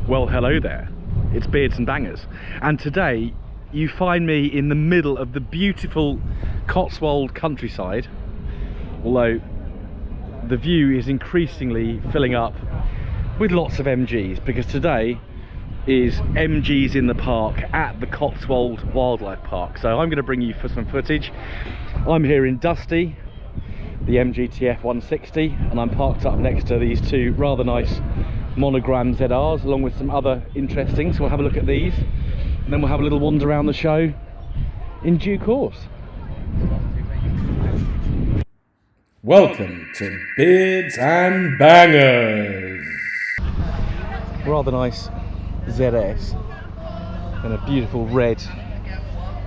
Well, hello there, it's Beards and Bangers, and today you find me in the middle of the beautiful Cotswold countryside, although the view is increasingly filling up with lots of MGs, because today is MGs in the park at the Cotswolds Wildlife Park. So I'm going to bring you for some footage. I'm here in Dusty, the MGTF 160, and I'm parked up next to these two rather nice monogram ZRs, along with some other interesting, so we'll have a look at these and then we'll have a little wander around the show in due course. Welcome to Beards and Bangers. Rather nice ZS and a beautiful red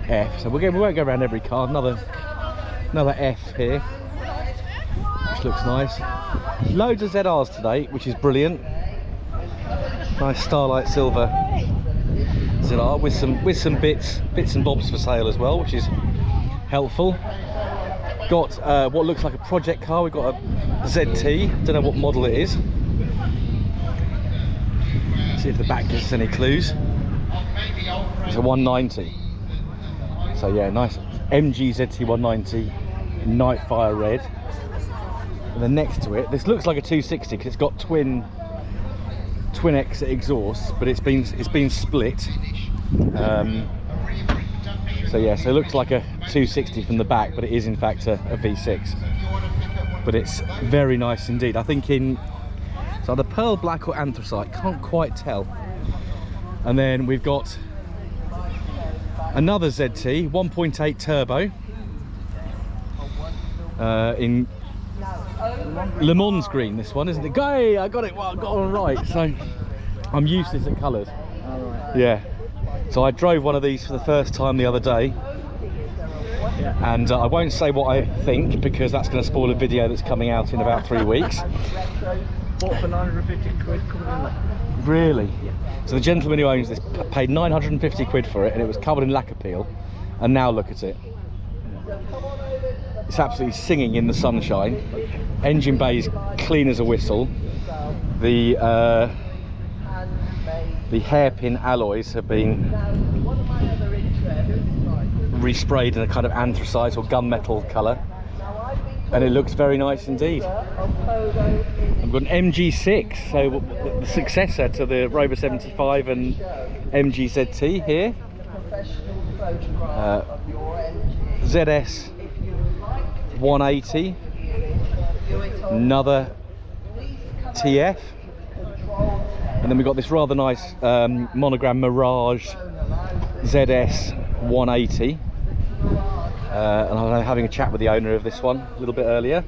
F. So we won't go around every car. Another F here, which looks nice. Loads of ZRs today, which is brilliant. Nice Starlight Silver ZR with some bits and bobs for sale as well, which is helpful. Got what looks like a project car. We've got a ZT. Don't know what model it is. See if the back gives us any clues. It's a 190. So yeah, nice MG ZT 190 Nightfire red. And then next to it, this looks like a 260 because it's got twin exit exhausts, but it's been split. So yeah, so it looks like a 260 from the back, but it is in fact a V6. But it's very nice indeed. I think in so the pearl black or anthracite, can't quite tell. And then we've got another ZT 1.8 turbo in Le Mans green, this one, isn't it? Guy, I got it. Well, I got it right. So I'm useless at colours. Yeah. So I drove one of these for the first time the other day, and I won't say what I think because that's going to spoil a video that's coming out in about 3 weeks. Bought for 950 quid, covered in lacquer. Really? Yeah. So the gentleman who owns this paid 950 quid for it, and it was covered in lacquer peel, and now look at it. It's absolutely singing in the sunshine. Engine bay is clean as a whistle. The hairpin alloys have been resprayed in a kind of anthracite or gunmetal colour, and it looks very nice indeed. I've got an MG6, so the successor to the Rover 75 and MG ZT here. ZS 180, another TF, and then we've got this rather nice monogram Mirage ZS 180, and I was having a chat with the owner of this one a little bit earlier.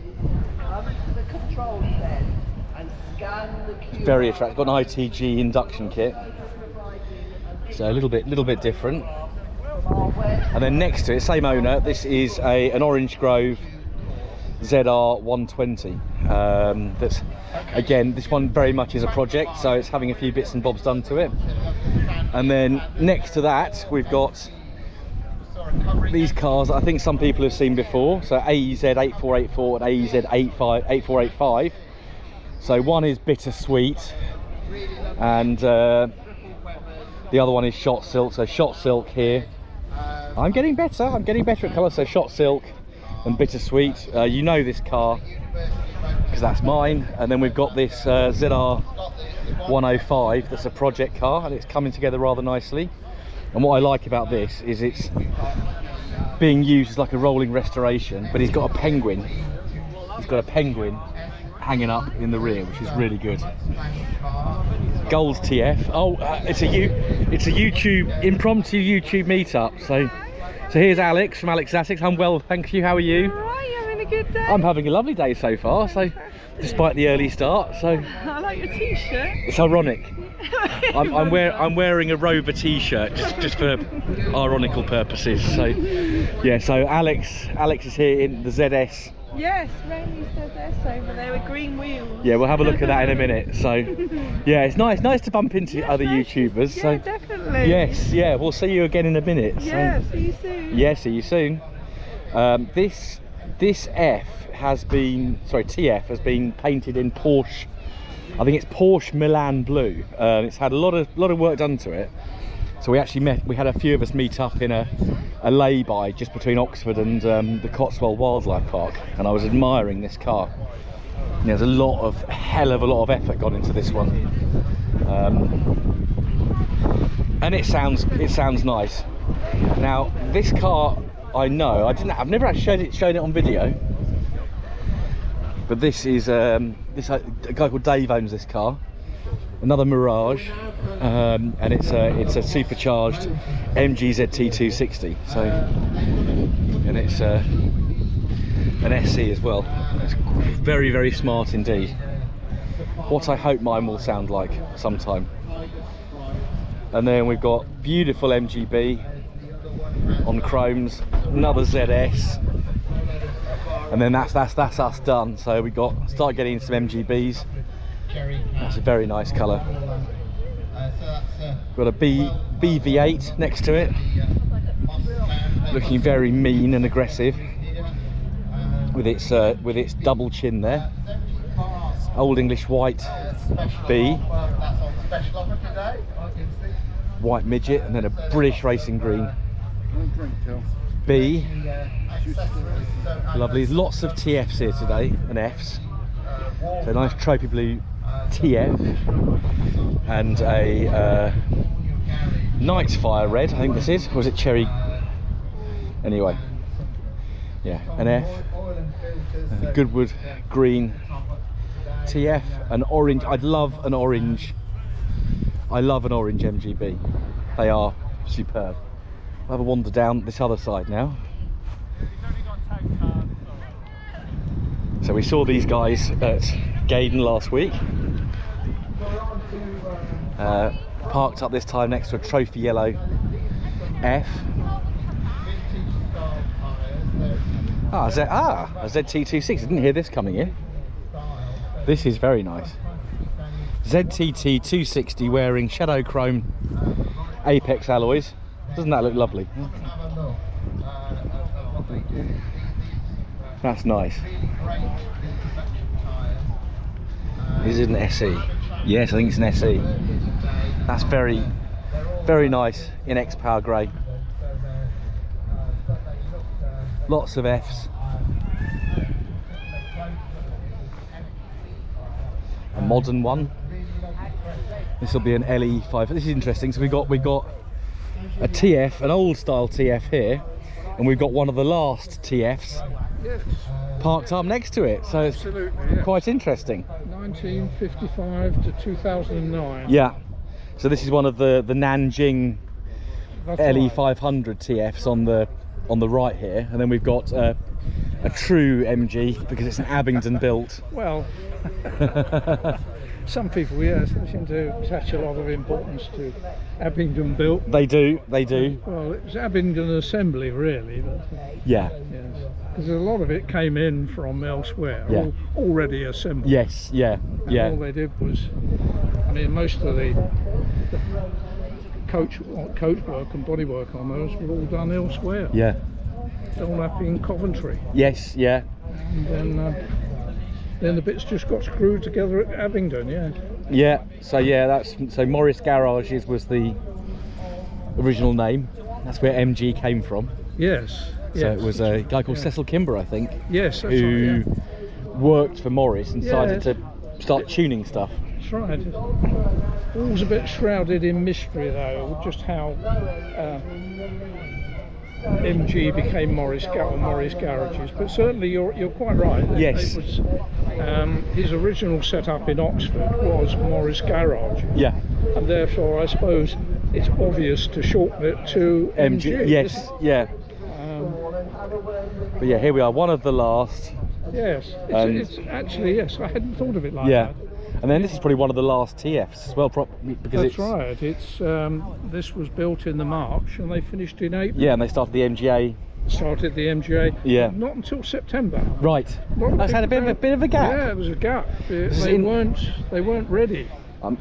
It's very attractive. Got an ITG induction kit, so a little bit different. And then next to it, same owner, this is an Orange Grove ZR 120. That's, again, this one very much is a project, so it's having a few bits and bobs done to it. And then next to that, we've got these cars that I think some people have seen before. So AEZ 8484 and AEZ 8485. So one is Bittersweet, and the other one is Shot Silk. So Shot Silk here. I'm getting better at colour. So Shot Silk and Bittersweet. You know this car because that's mine. And then we've got this ZR 105 that's a project car, and it's coming together rather nicely. And what I like about this is it's being used as like a rolling restoration, but he's got a penguin hanging up in the rear, which is really good. Gold TF. Oh, it's a YouTube impromptu YouTube meetup. So here's Alex from Alex Essex. I'm well, thank you. How are you? Alright, you having a good day? I'm having a lovely day so far. So despite the early start, so I like your t-shirt. it's ironic. I'm wearing a Rover t-shirt just for ironical purposes. So yeah, so Alex is here in the ZS. Yes, Rainey said this over there with green wheels. Yeah, we'll have a look at that in a minute. So yeah, it's nice to bump into other YouTubers. Yeah, So definitely. yes, yeah, we'll see you again in a minute. Yeah, So, see you soon. yeah, see you soon. This TF has been painted in Porsche I think it's Porsche Milan Blue. It's had a lot of work done to it. So we had a few of us meet up in a lay-by just between Oxford and the Cotswolds Wildlife Park, and I was admiring this car. And there's a hell of a lot of effort gone into this one, and it sounds nice. Now this car, I've never actually shown it on video, but this is a guy called Dave owns this car. Another Mirage, and it's a supercharged MGZT 260. So, and it's an SE as well. It's very, very smart indeed. What I hope mine will sound like sometime. And then we've got beautiful MGB on chromes, another ZS, and then that's us done. So we start getting some MGBs. That's a very nice colour. Got a BV8 next to it, looking very mean and aggressive with its double chin there. Old English white B, white midget, and then a British racing green B. Lovely. Lots of TFs here today and Fs. So nice trophy blue TF and a Night's Fire red, I think this is, or was it cherry? Anyway, yeah, an F, Goodwood green TF, an orange. I love an orange MGB. They are superb. I'll have a wander down this other side now. So we saw these guys at Gaydon last week. Parked up this time next to a trophy yellow F. A ZT260. Didn't hear this coming in. This is very nice. ZTT 260 wearing shadow chrome Apex alloys. Doesn't that look lovely? That's nice. Is it an SE? Yes, I think it's an SE. That's very, very nice in X-Power grey. Lots of Fs. A modern one. This will be an LE5. This is interesting. So we got a TF, an old style TF here, and we've got one of the last TFs parked up next to it. So it's quite interesting. 1955 to 2009. Yeah. So this is one of the Nanjing LE500 TFs on the right here, and then we've got a true MG because it's an Abingdon built. Well, some people, yes, they seem to attach a lot of importance to Abingdon built. They do. Well, it was Abingdon assembly, really. But, yeah. Yes, because a lot of it came in from elsewhere, Yeah. already assembled. Yes. Yeah. And Yeah. all they did was, I mean, most of the coach work and body work on those were all done elsewhere. Yeah. All up in Coventry. Yes. Yeah. And then the bits just got screwed together at Abingdon. Yeah. Yeah. So Morris Garages was the original name. That's where MG came from. Yes. So it was a guy called Cecil Kimber, I think. Yes, that's who right, yeah. worked for Morris and decided to start tuning stuff. That's right. All's a bit shrouded in mystery, though, just how MG became Morris Garages. But certainly, you're quite right. Yes. It was, his original setup in Oxford was Morris Garage. Yeah. And therefore, I suppose it's obvious to shorten it to MG. Yes. Yeah. But yeah, here we are, one of the last. Yes, it's actually, yes, I hadn't thought of it like that. And then this is probably one of the last TFs as well, because That's right. It's this was built in the March and they finished in April. Yeah, and they started the MGA. Started the MGA. Yeah. Not until September. Right. That's had a bit of a gap. Yeah, it was a gap. They weren't ready.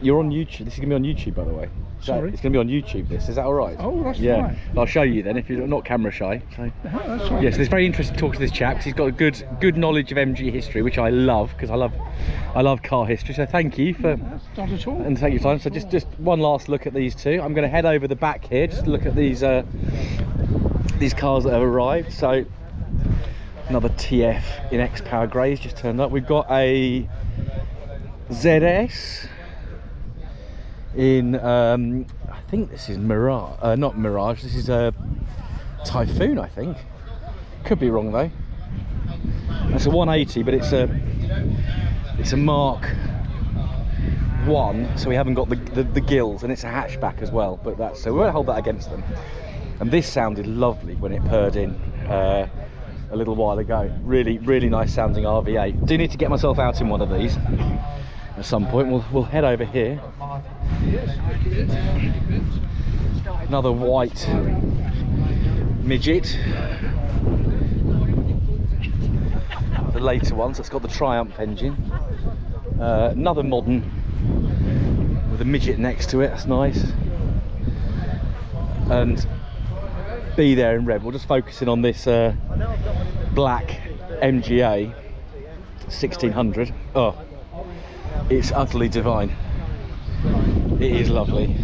You're on YouTube. This is gonna be on YouTube, by the way. Sorry? It's gonna be on YouTube. This is that all right? Oh, that's yeah. fine. I'll show you then if you're not camera shy. So. That's fine. Yes, it's very interesting to talk to this chap because he's got a good knowledge of MG history, which I love because I love car history. So thank you for Not at all. and take your time. So just one last look at these two. I'm going to head over the back here just to look at these cars that have arrived. So another TF in X Power Greys just turned up. We've got a ZS in I think this is Mirage, not Mirage, this is a Typhoon, I think. Could be wrong though. That's a 180, but it's a Mark 1, so we haven't got the gills, and it's a hatchback as well, but that's, so we won't hold that against them. And this sounded lovely when it purred in a little while ago. Really nice sounding RV8. Do need to get myself out in one of these at some point. We'll head over here. Another white midget. The later ones. It's got the Triumph engine. Another modern with a midget next to it. That's nice. And B there in red. We're just focusing on this black MGA 1600. Oh, it's utterly divine. It is lovely.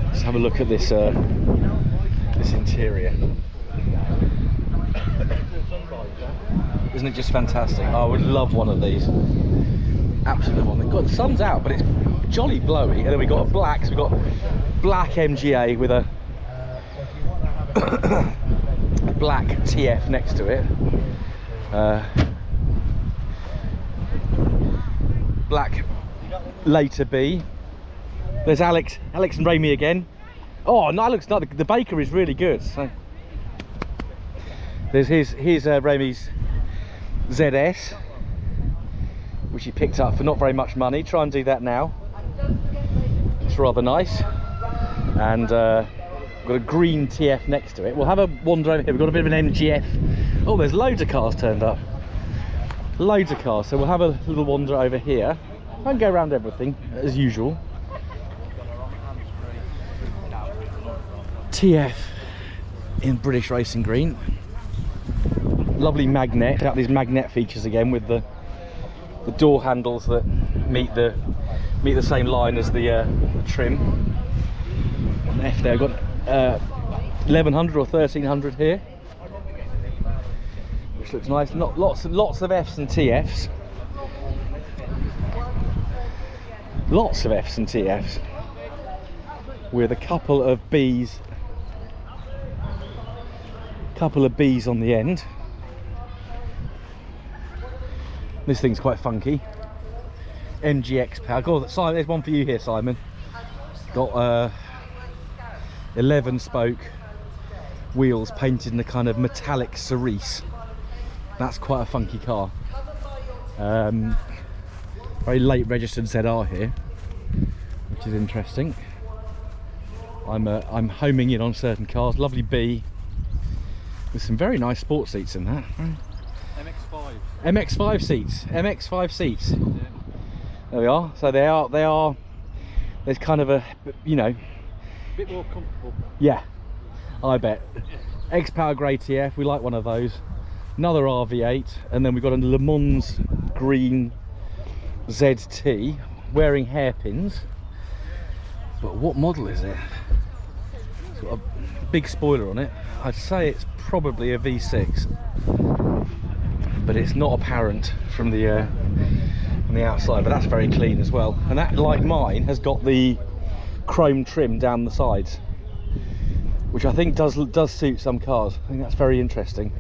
Let's have a look at this this interior. Isn't it just fantastic? Oh, I would love one of these. Absolutely one. God, the sun's out, but it's jolly blowy. And then we got a black. So we got black MGA with a black TF next to it. Black later B. There's Alex and Rami again. Oh no, looks like the baker is really good. So there's here's Rami's ZS, which he picked up for not very much money. Try and do that now. It's rather nice. And we've got a green TF next to it. We'll have a wander over here. We've got a bit of an MGF. Oh, there's loads of cars turned up. Loads of cars. So we'll have a little wander over here. I can go around everything as usual. TF in British racing green. Lovely magnet. Got these magnet features again with the door handles that meet the same line as the trim. On the F there, I've got 1100 or 1300 here, which looks nice. Not lots of Fs and TFs. Lots of Fs and TFs with a couple of Bs. Couple of Bs on the end. This thing's quite funky. MGX power. God, Simon, there's one for you here, Simon. Got 11 spoke wheels painted in a kind of metallic cerise. That's quite a funky car. Very late registered ZR here, which is interesting. I'm homing in on certain cars. Lovely B with some very nice sport seats in that. MX5 seats. MX5 seats. There we are. So they are. There's kind of a, you know, bit more comfortable. Yeah, I bet. X Power Grey TF. We like one of those. Another RV8, and then we've got a Le Mans green ZT wearing hairpins. But what model is it? It's got a big spoiler on it. I'd say it's probably a V6, but it's not apparent from the outside. But that's very clean as well. And that, like mine, has got the chrome trim down the sides, which I think does suit some cars. I think that's very interesting.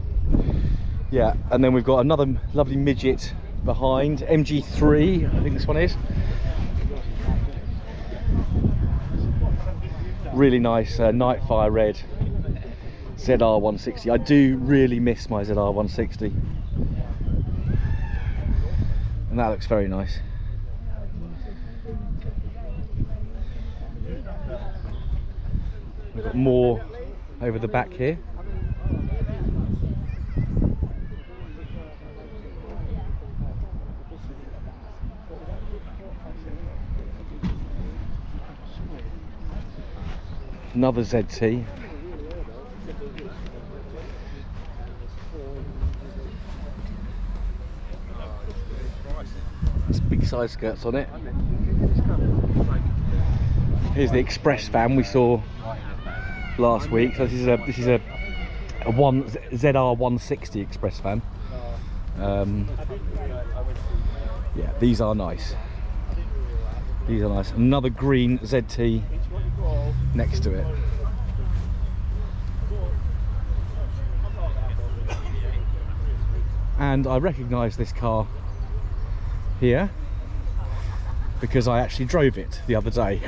Yeah, and then we've got another lovely midget behind, MG3, I think this one is. Really nice Nightfire red ZR160. I do really miss my ZR160, and that looks very nice. We've got more over the back here. Another ZT. It's big side skirts on it. Here's the express van we saw last week. So this is a ZR 160 express van. Yeah, these are nice. These are nice. Another green ZT next to it. And I recognise this car here because I actually drove it the other day.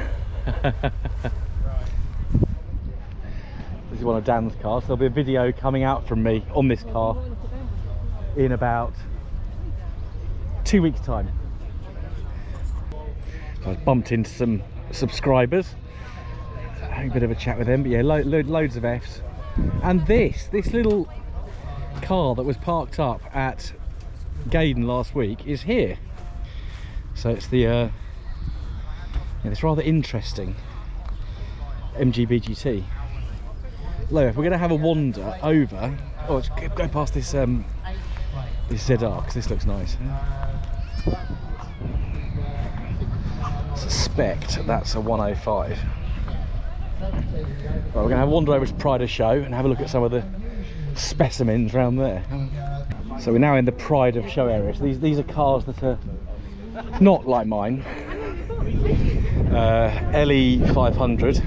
This is one of Dan's cars. There'll be a video coming out from me on this car in about 2 weeks' time. So I bumped into some subscribers, having a bit of a chat with them, but yeah, loads of Fs. And this little car that was parked up at Gaydon last week is here. So it's the yeah, this rather interesting MGBGT. Look, we're going to have a wander over. Oh, let's go past this this ZR because this looks nice. I suspect that's a 105. Right, we're going to have a wander over to Pride Show and have a look at some of the specimens around there. So we're now in the Pride of Show area. So these are cars that are not like mine. LE 500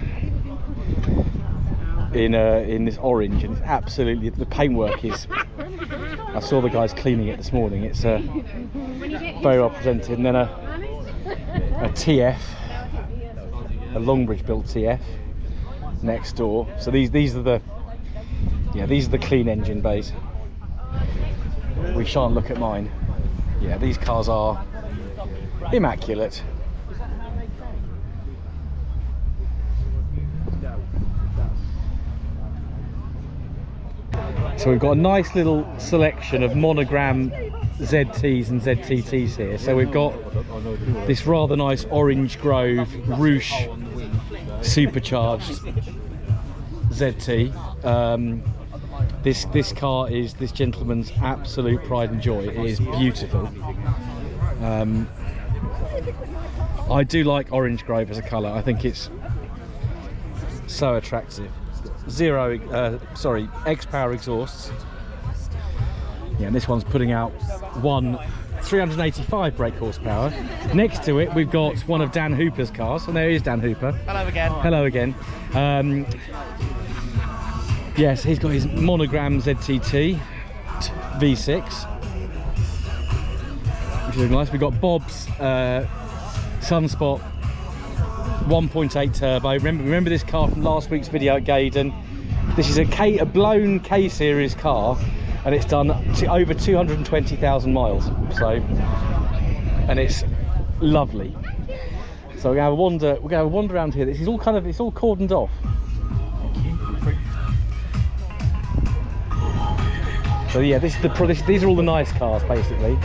in this orange, and it's absolutely, the paintwork is, I saw the guys cleaning it this morning. It's very well presented. And then a TF, a Longbridge built TF next door. So these are the clean engine bays. We shan't look at mine. Yeah, these cars are immaculate. So we've got a nice little selection of monogram ZTs and ZTTs here. So we've got this rather nice Orange Grove Rouge supercharged ZT. This car is this gentleman's absolute pride and joy. It is beautiful. I do like Orange Grove as a colour. I think it's so attractive. X-Power exhausts. Yeah, and this one's putting out 385 brake horsepower. Next to it, we've got one of Dan Hooper's cars, and there is Dan Hooper. Hello again. Hello again. Yes, he's got his monogram ZTT V6, which is nice. We've got Bob's Sunspot 1.8 turbo. Remember this car from last week's video at Gaydon? This is a blown K series car, and it's done over 220,000 miles. So, and it's lovely. So we're gonna have a wander. We're gonna have a wander around here. This is all it's all cordoned off. So yeah, these are all the nice cars basically.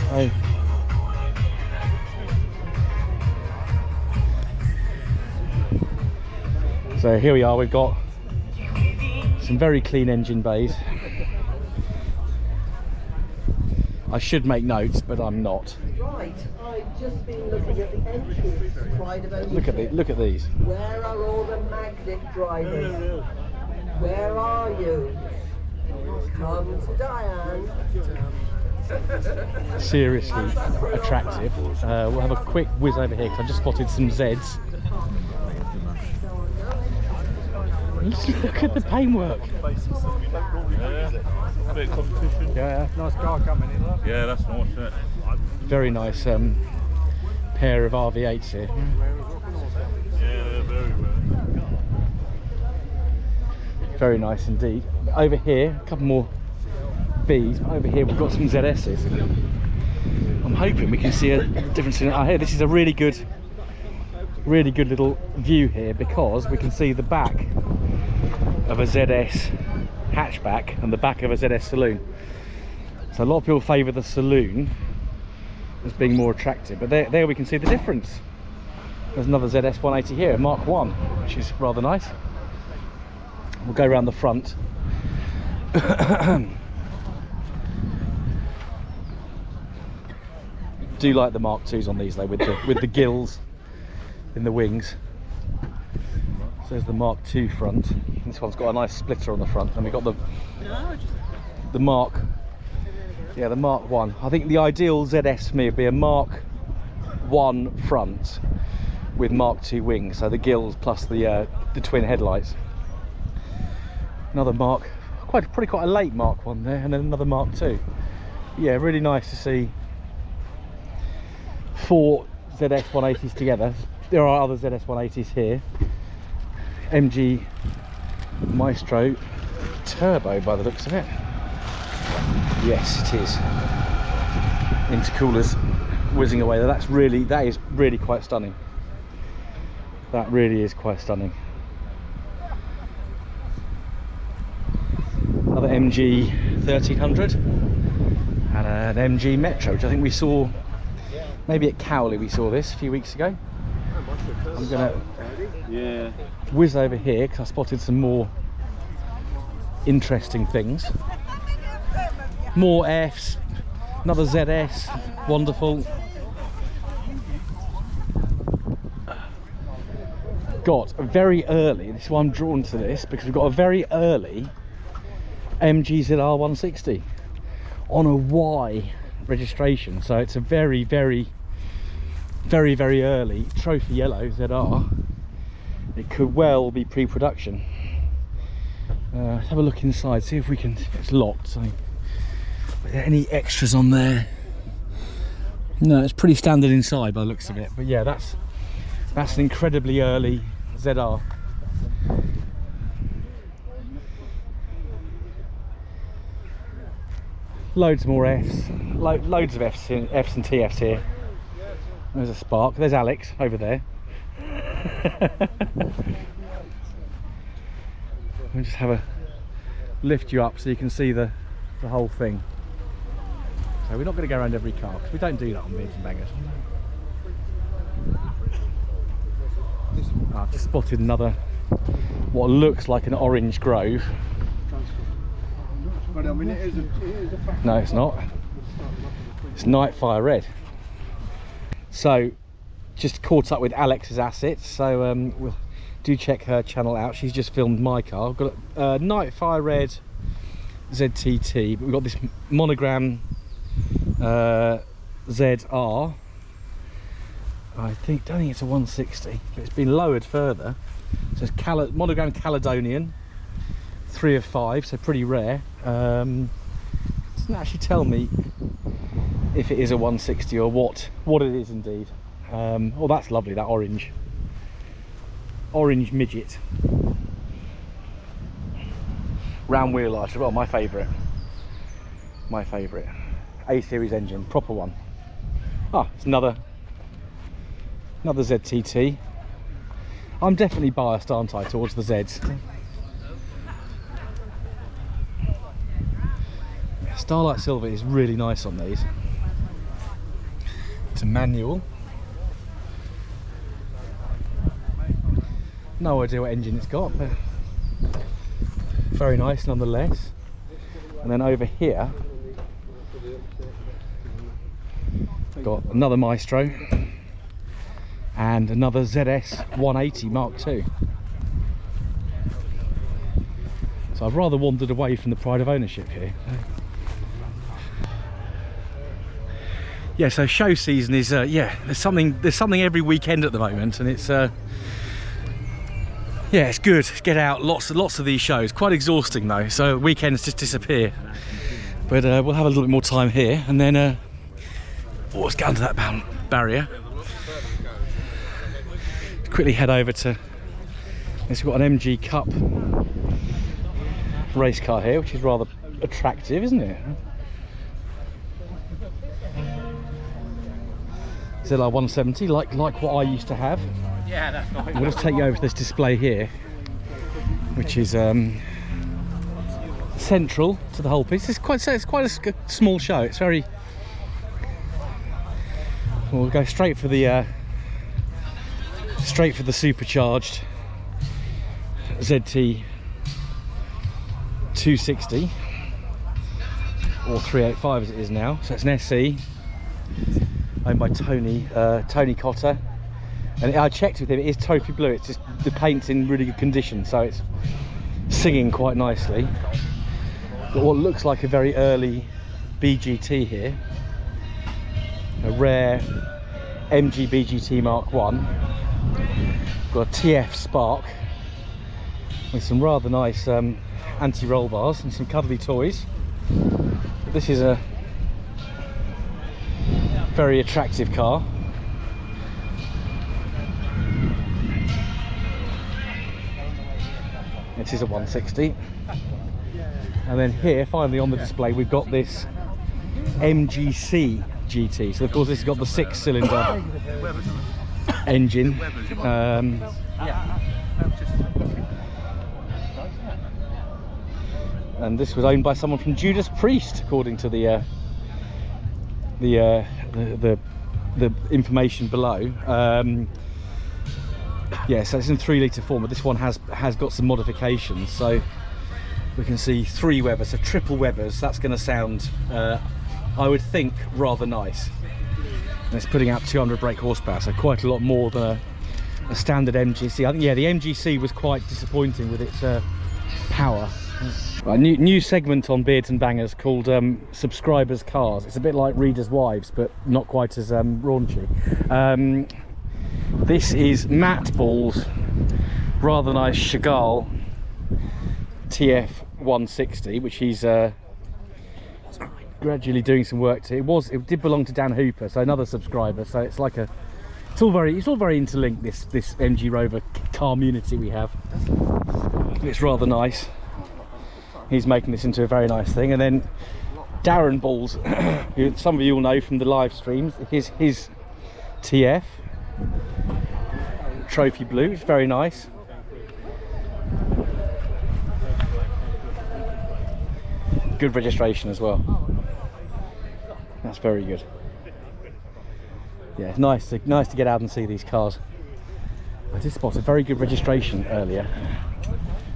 So here we are, we've got some very clean engine bays. I should make notes, but I'm not. Right, I've just been looking at the entries. Look at these. Where are all the magnet drivers? Where are you? Come to Diane. Seriously attractive. We'll have a quick whiz over here because I just spotted some Zs. Look at the paintwork. A bit of competition. Yeah, nice car coming in. Look. Yeah, that's nice. Yeah. Very nice pair of RV8s here. Yeah, very well. Very nice indeed. Over here, a couple more Bs. Over here, we've got some ZSs. I'm hoping we can see a difference in. Here, this is a really good little view here because we can see the back of a ZS hatchback and the back of a ZS saloon. So a lot of people favour the saloon as being more attractive, but there we can see the difference. There's another ZS 180 here, Mark 1, which is rather nice. We'll go around the front. Do like the Mark 2s on these though, with the gills in the wings. So there's the Mark 2 front. This one's got a nice splitter on the front, and we've got the Mark, yeah, the Mark 1. I think the ideal ZS for me would be a Mark 1 front with Mark 2 wings, so the gills plus the twin headlights. Another Mark, probably quite a late Mark 1 there, and then another Mark 2. Yeah, really nice to see 4 ZS 180s together. There are other ZS 180s here. MG Maestro Turbo by the looks of it. Yes, it is. Intercoolers whizzing away there. That is really quite stunning. That really is quite stunning. Another MG 1300 and an MG Metro, which I think we saw maybe at Cowley. We saw this a few weeks ago. I'm gonna whiz over here because I spotted some more interesting things. More Fs, another ZS, wonderful. Got a very early, this is why I'm drawn to this, because we've got a very early MG ZR 160 on a Y registration, so it's a very early trophy yellow ZR. It could well be pre-production. Let's have a look inside, see if we can. It's locked, so are there any extras on there? No, it's pretty standard inside by the looks of it, but yeah, that's an incredibly early ZR. Loads more Fs, loads of Fs and TFs here. There's a Spark, there's Alex over there. We'll just have a lift you up so you can see the whole thing. So we're not going to go around every car because we don't do that on Beards and Bangers. I've just spotted another, what looks like an orange Grove. No, it's not. It's Nightfire Red. So, just caught up with Alex's assets, so we'll do check her channel out. She's just filmed my car. I've got a Nightfire Red ZTT, but we've got this monogram ZR. Don't think it's a 160, but it's been lowered further. So it's monogram Caledonian, 3 of 5, so pretty rare. Doesn't actually tell me if it is a 160 or what it is indeed. Oh, that's lovely, that orange midget. Round wheel arch, well, my favourite. A series engine, proper one. Ah, it's another ZTT. I'm definitely biased, aren't I, towards the Zs. Starlight Silver is really nice on these. It's a manual. No idea what engine it's got, but very nice nonetheless. And then over here, got another Maestro and another ZS 180 Mark II. So I've rather wandered away from the pride of ownership here. Yeah, so show season is yeah, there's something every weekend at the moment, and it's yeah, it's good. Get out, lots of these shows. Quite exhausting though, so weekends just disappear. But we'll have a little bit more time here, and then let's get under that barrier. Quickly head over to. We've got an MG Cup race car here, which is rather attractive, isn't it? ZR 170, like what I used to have. Yeah, that's not. We'll just take you over to this display here, which is central to the whole piece. It's quite a small show. It's very We'll go straight for the supercharged ZT 260 or 385 as it is now. So it's an SE owned by Tony Cotter, and I checked with him, it is totally blue. It's just the paint's in really good condition, so it's singing quite nicely. Got what looks like a very early BGT here, a rare MG BGT Mark 1. Got a TF Spark with some rather nice anti-roll bars and some cuddly toys. But this is a very attractive car. It is a 160. And then here, finally on the display, we've got this MGC GT. So of course this has got the 6-cylinder engine. And this was owned by someone from Judas Priest, according to the information below. Yeah, so it's in 3-litre form, but this one has got some modifications. So we can see 3 Webers, so triple Webers. That's going to sound, I would think, rather nice. And it's putting out 200 brake horsepower, so quite a lot more than a standard MGC. I think, yeah, the MGC was quite disappointing with its power. Right, new segment on Beards and Bangers called Subscribers Cars. It's a bit like Readers' Wives, but not quite as raunchy. This is Matt Ball's rather nice Chagall TF 160, which he's gradually doing some work to. It did belong to Dan Hooper, so another subscriber. So it's like it's all very interlinked, this MG Rover car community we have. It's rather nice. He's making this into a very nice thing. And then Darren Balls, who some of you will know from the live streams, his TF Trophy Blue. It's very nice. Good registration as well. That's very good. Yeah, it's nice to get out and see these cars. I did spot a very good registration earlier.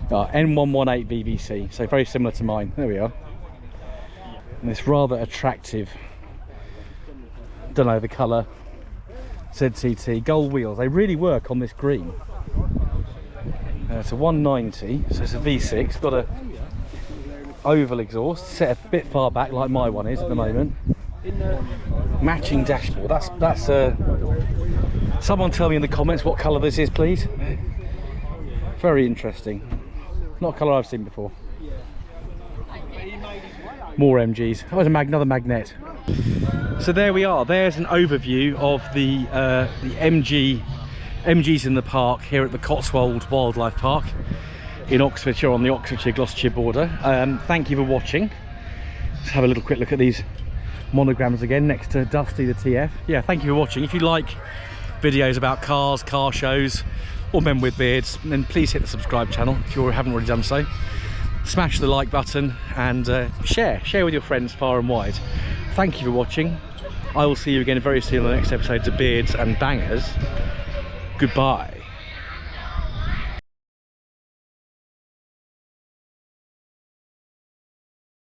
N118 VVC, so very similar to mine. There we are. And this rather attractive, don't know the colour, ZCT gold wheels. They really work on this green. It's a 190, so it's a V6. Got a oval exhaust, set a bit far back like my one is at the moment. Matching dashboard. That's someone tell me in the comments what colour this is, please. Very interesting. Not a colour I've seen before. More MGs. Oh, there's another magnet. So there we are. There's an overview of the MGs in the park here at the Cotswolds Wildlife Park in Oxfordshire, on the Oxfordshire-Gloucestershire border. Thank you for watching. Let's have a little quick look at these monograms again next to Dusty the TF. Yeah, thank you for watching. If you like videos about cars, car shows, or men with beards, then please hit the subscribe channel if you haven't already done so. Smash the like button and share with your friends far and wide. Thank you for watching. I will see you again very soon on the next episode of Beards and Bangers. Goodbye.